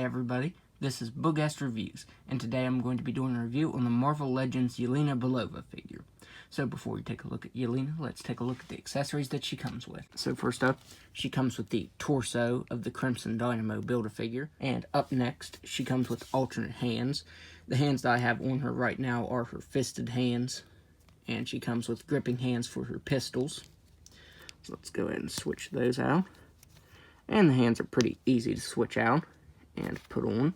everybody, this is Boogast Reviews, and today I'm going to be doing a review on the Marvel Legends Yelena Belova figure. So before we take a look at Yelena, let's take a look at the accessories that she comes with. So first up, she comes with the torso of the Crimson Dynamo Build-A-Figure, and up next, she comes with alternate hands. The hands that I have on her right now are her fisted hands, and she comes with gripping hands for her pistols. So let's go ahead and switch those out. And the hands are pretty easy to switch out and put on.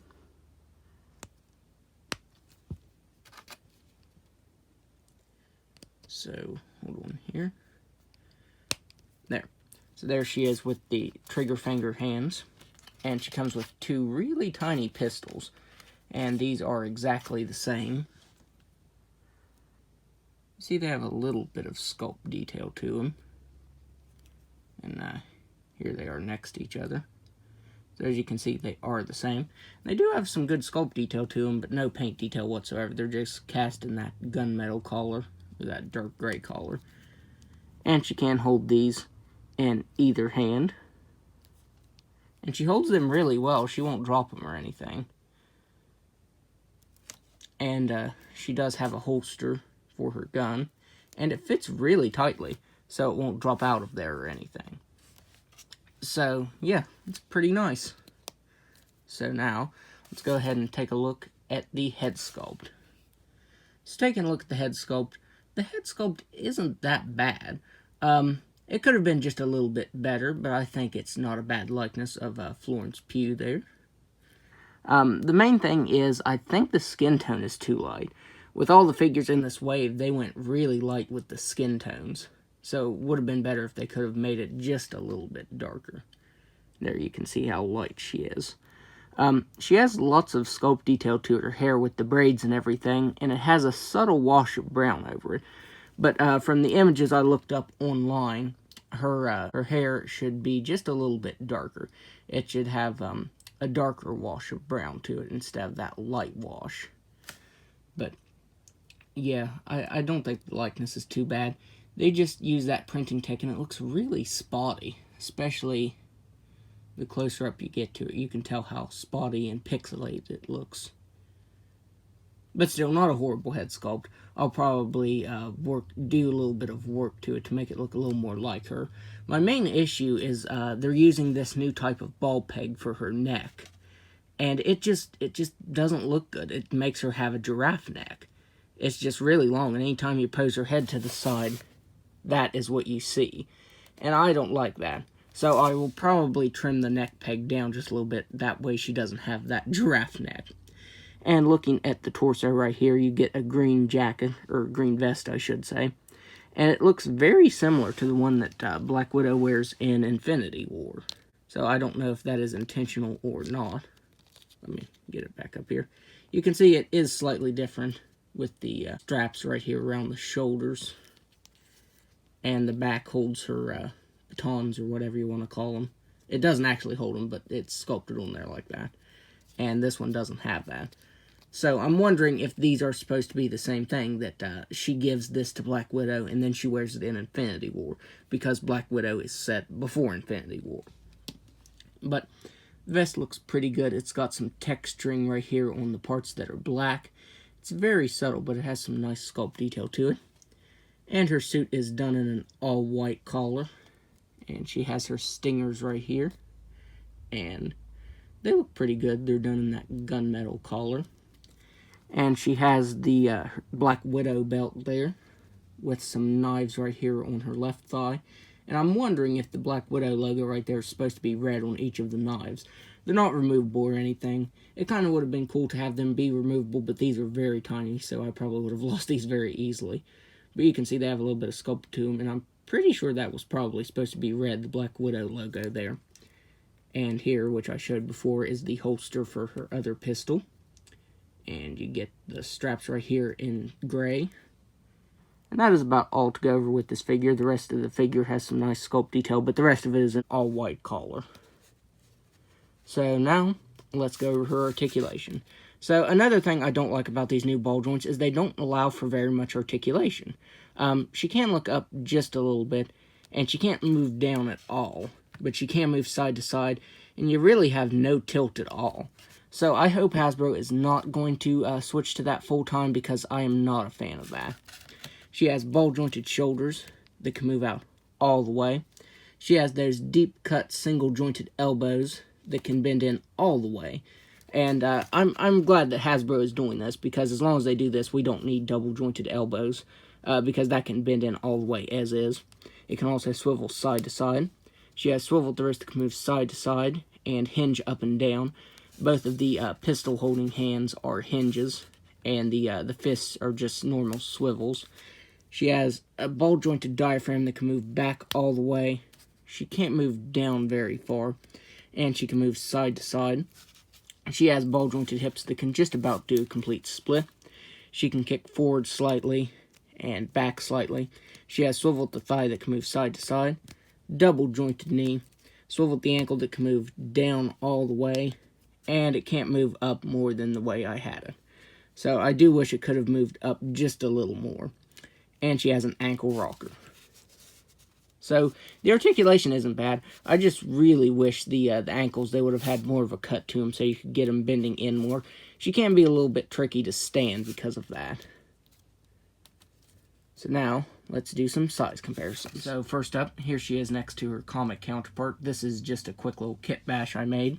So, hold on here. There. So there she is with the trigger finger hands. And she comes with two really tiny pistols. And these are exactly the same. See, they have a little bit of sculpt detail to them. And here they are next to each other. So as you can see, they are the same. They do have some good sculpt detail to them, but no paint detail whatsoever. They're just cast in that gunmetal collar, or that dark gray collar. And she can hold these in either hand. And she holds them really well. She won't drop them or anything. And she does have a holster for her gun. And it fits really tightly, so it won't drop out of there or anything. So, yeah, it's pretty nice. So now, let's go ahead and take a look at the head sculpt. So taking a look at the head sculpt isn't that bad. It could have been just a little bit better, but I think it's not a bad likeness of Florence Pugh there. The main thing is, I think the skin tone is too light. With all the figures in this wave, they went really light with the skin tones. So it would have been better if they could have made it just a little bit darker. There you can see how light she is. She has lots of sculpt detail to her hair with the braids and everything, and it has a subtle wash of brown over it. But from the images I looked up online, her hair should be just a little bit darker. It should have a darker wash of brown to it instead of that light wash. But yeah, I don't think the likeness is too bad. They just use that printing tech, and it looks really spotty, especially the closer up you get to it. You can tell how spotty and pixelated it looks. But still, not a horrible head sculpt. I'll probably do a little bit of work to it to make it look a little more like her. My main issue is they're using this new type of ball peg for her neck, and it just doesn't look good. It makes her have a giraffe neck. It's just really long, and anytime you pose her head to the side, that is what you see. And I don't like that. So I will probably trim the neck peg down just a little bit. That way she doesn't have that giraffe neck. And looking at the torso right here, you get a green jacket, or green vest, I should say. And it looks very similar to the one that Black Widow wears in Infinity War. So I don't know if that is intentional or not. Let me get it back up here. You can see it is slightly different with the straps right here around the shoulders. And the back holds her batons, or whatever you want to call them. It doesn't actually hold them, but it's sculpted on there like that. And this one doesn't have that. So I'm wondering if these are supposed to be the same thing, that she gives this to Black Widow, and then she wears it in Infinity War, because Black Widow is set before Infinity War. But the vest looks pretty good. It's got some texturing right here on the parts that are black. It's very subtle, but it has some nice sculpt detail to it. And her suit is done in an all-white collar. And she has her stingers right here. And they look pretty good. They're done in that gunmetal collar. And she has the Black Widow belt there, with some knives right here on her left thigh. And I'm wondering if the Black Widow logo right there is supposed to be red on each of the knives. They're not removable or anything. It kind of would have been cool to have them be removable, but these are very tiny, so I probably would have lost these very easily. But you can see they have a little bit of sculpt to them, and I'm pretty sure that was probably supposed to be red, the Black Widow logo there. And here, which I showed before, is the holster for her other pistol. And you get the straps right here in gray. And that is about all to go over with this figure. The rest of the figure has some nice sculpt detail, but the rest of it is an all-white collar. So now, let's go over her articulation. So another thing I don't like about these new ball joints is they don't allow for very much articulation. She can look up just a little bit, and she can't move down at all, but she can move side to side, and you really have no tilt at all. So I hope Hasbro is not going to switch to that full-time, because I am not a fan of that. She has ball-jointed shoulders that can move out all the way. She has those deep-cut single-jointed elbows that can bend in all the way. And I'm glad that Hasbro is doing this, because as long as they do this, we don't need double-jointed elbows, because that can bend in all the way as is. It can also swivel side to side. She has swivel thrusts that can move side to side and hinge up and down. Both of the pistol-holding hands are hinges, and the fists are just normal swivels. She has a ball-jointed diaphragm that can move back all the way. She can't move down very far, and she can move side to side. She has ball-jointed hips that can just about do a complete split. She can kick forward slightly and back slightly. She has swivel at the thigh that can move side to side. Double-jointed knee. Swivel at the ankle that can move down all the way. And it can't move up more than the way I had it. So I do wish it could have moved up just a little more. And she has an ankle rocker. So the articulation isn't bad. I just really wish the ankles, they would have had more of a cut to them so you could get them bending in more. She can be a little bit tricky to stand because of that. So now, let's do some size comparisons. So first up, here she is next to her comic counterpart. This is just a quick little kit bash I made.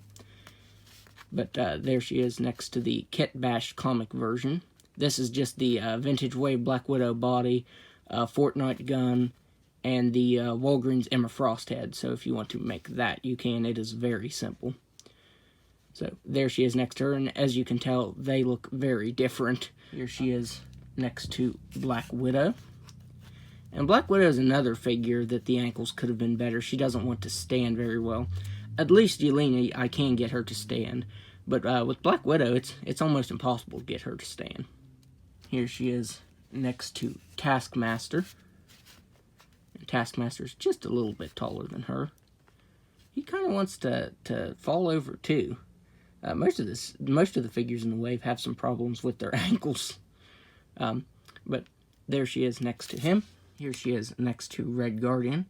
But there she is next to the Kit Bash comic version. This is just the Vintage Wave Black Widow body, Fortnite gun, and the Walgreens Emma Frost head. So if you want to make that, you can. It is very simple. So there she is next to her, and as you can tell, they look very different. Here she is next to Black Widow. And Black Widow is another figure that the ankles could have been better. She doesn't want to stand very well. At least Yelena, I can get her to stand. But with Black Widow, it's almost impossible to get her to stand. Here she is next to Taskmaster. And Taskmaster's just a little bit taller than her. He kind of wants to fall over too. Most of the figures in the wave have some problems with their ankles. But there she is next to him. Here she is next to Red Guardian.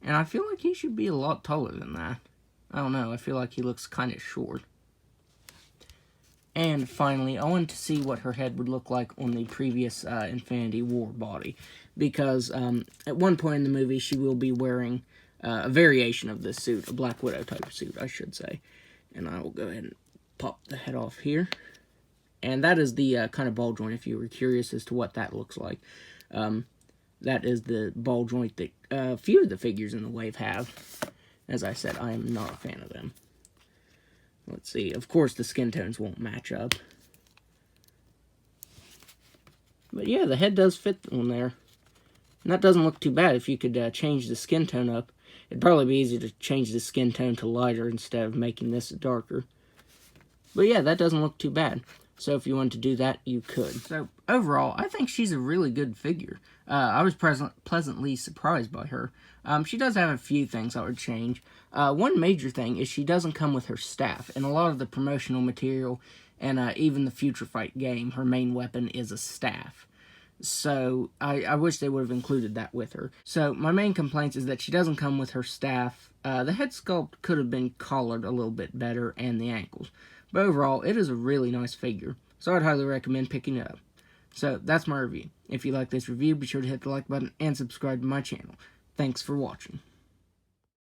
And I feel like he should be a lot taller than that. I don't know, I feel like he looks kind of short. And finally, I wanted to see what her head would look like on the previous Infinity War body. Because at one point in the movie, she will be wearing a variation of this suit, a Black Widow type of suit, I should say. And I will go ahead and pop the head off here. And that is the kind of ball joint, if you were curious as to what that looks like. That is the ball joint that a few of the figures in the wave have. As I said, I am not a fan of them. Let's see. Of course, the skin tones won't match up. But yeah, the head does fit on there. And that doesn't look too bad. If you could change the skin tone up, it'd probably be easy to change the skin tone to lighter instead of making this darker. But yeah, that doesn't look too bad. So if you wanted to do that, you could. So overall, I think she's a really good figure. I was pleasantly surprised by her. She does have a few things I would change. One major thing is she doesn't come with her staff. In a lot of the promotional material and even the Future Fight game, her main weapon is a staff. So I wish they would have included that with her. So my main complaints is that she doesn't come with her staff. The head sculpt could have been collared a little bit better, and the ankles. But overall, it is a really nice figure, so I'd highly recommend picking it up. So that's my review. If you like this review, be sure to hit the like button and subscribe to my channel. Thanks for watching.